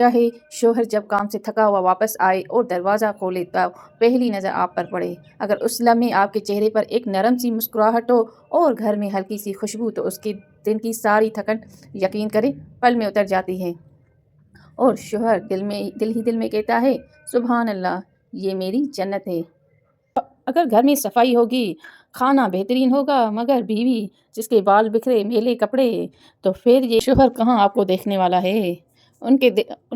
چاہے شوہر جب کام سے تھکا ہوا واپس آئے اور دروازہ کھولے تو پہلی نظر آپ پر پڑے، اگر اس لمحے آپ کے چہرے پر ایک نرم سی مسکراہٹ ہو اور گھر میں ہلکی سی خوشبو، تو اس کے دن کی ساری تھکن یقین کریں پل میں اتر جاتی ہے۔ اور شوہر دل میں کہتا ہے، سبحان اللہ، یہ میری جنت ہے۔ اگر گھر میں صفائی ہوگی، کھانا بہترین ہوگا، مگر بیوی جس کے بال بکھرے میلے کپڑے، تو پھر یہ شوہر کہاں آپ کو دیکھنے والا ہے۔ ان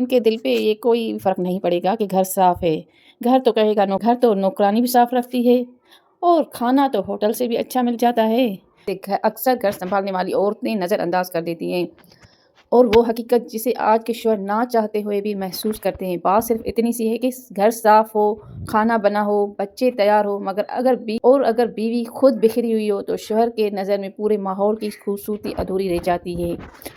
کے دل پہ یہ کوئی فرق نہیں پڑے گا کہ گھر صاف ہے، گھر تو کہے گا گھر تو نوکرانی بھی صاف رکھتی ہے اور کھانا تو ہوٹل سے بھی اچھا مل جاتا ہے۔ اکثر گھر سنبھالنے والی عورتیں نظر انداز کر دیتی ہیں، اور وہ حقیقت جسے آج کے شوہر نہ چاہتے ہوئے بھی محسوس کرتے ہیں۔ بات صرف اتنی سی ہے کہ گھر صاف ہو، کھانا بنا ہو، بچے تیار ہو، مگر اگر بیوی خود بکھری ہوئی ہو تو شوہر کے نظر میں پورے ماحول کی خوبصورتی ادھوری رہ جاتی ہے۔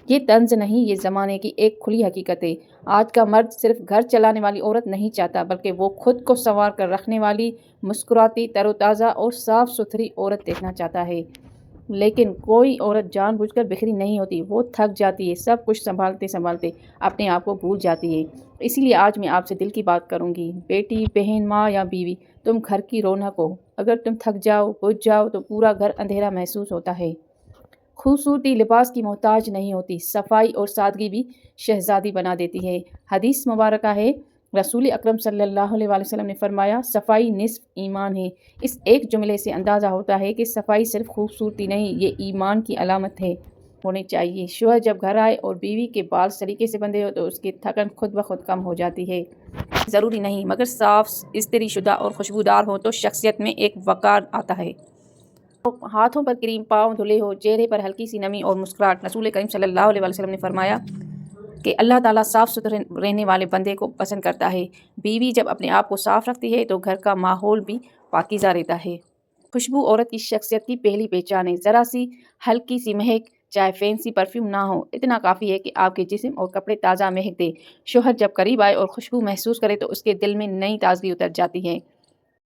یہ طنز نہیں، یہ زمانے کی ایک کھلی حقیقت ہے۔ آج کا مرد صرف گھر چلانے والی عورت نہیں چاہتا، بلکہ وہ خود کو سنوار کر رکھنے والی، مسکراتی، تر و تازہ اور صاف ستھری عورت دیکھنا چاہتا ہے۔ لیکن کوئی عورت جان بوجھ کر بکھری نہیں ہوتی، وہ تھک جاتی ہے، سب کچھ سنبھالتے سنبھالتے اپنے آپ کو بھول جاتی ہے۔ اسی لیے آج میں آپ سے دل کی بات کروں گی، بیٹی، بہن، ماں یا بیوی، تم گھر کی رونق ہو۔ اگر تم تھک جاؤ، بجھ جاؤ تو پورا گھر اندھیرا محسوس ہوتا ہے۔ خوبصورتی لباس کی محتاج نہیں ہوتی، صفائی اور سادگی بھی شہزادی بنا دیتی ہے۔ حدیث مبارکہ ہے، رسول اکرم صلی اللہ علیہ وسلم نے فرمایا، صفائی نصف ایمان ہے۔ اس ایک جملے سے اندازہ ہوتا ہے کہ صفائی صرف خوبصورتی نہیں، یہ ایمان کی علامت ہے۔ ہونے چاہیے۔ شوہر جب گھر آئے اور بیوی کے بال سلیقے سے بندھے ہو تو اس کی تھکن خود بخود کم ہو جاتی ہے۔ ضروری نہیں، مگر صاف، استری شدہ اور خوشبودار ہو تو شخصیت میں ایک وقار آتا ہے۔ ہاتھوں پر کریم، پاؤں دھلے ہو، چہرے پر ہلکی سی نمی اور مسکراہٹ۔ رسول کریم صلی اللہ علیہ وسلم نے فرمایا کہ اللہ تعالیٰ صاف ستھرے رہنے والے بندے کو پسند کرتا ہے۔ بیوی جب اپنے آپ کو صاف رکھتی ہے تو گھر کا ماحول بھی پاکیزہ رہتا ہے۔ خوشبو عورت کی شخصیت کی پہلی پہچان ہے۔ ذرا سی ہلکی سی مہک، چاہے فینسی پرفیوم نہ ہو، اتنا کافی ہے کہ آپ کے جسم اور کپڑے تازہ مہک دے۔ شوہر جب قریب آئے اور خوشبو محسوس کرے تو اس کے دل میں نئی تازگی اتر جاتی ہے۔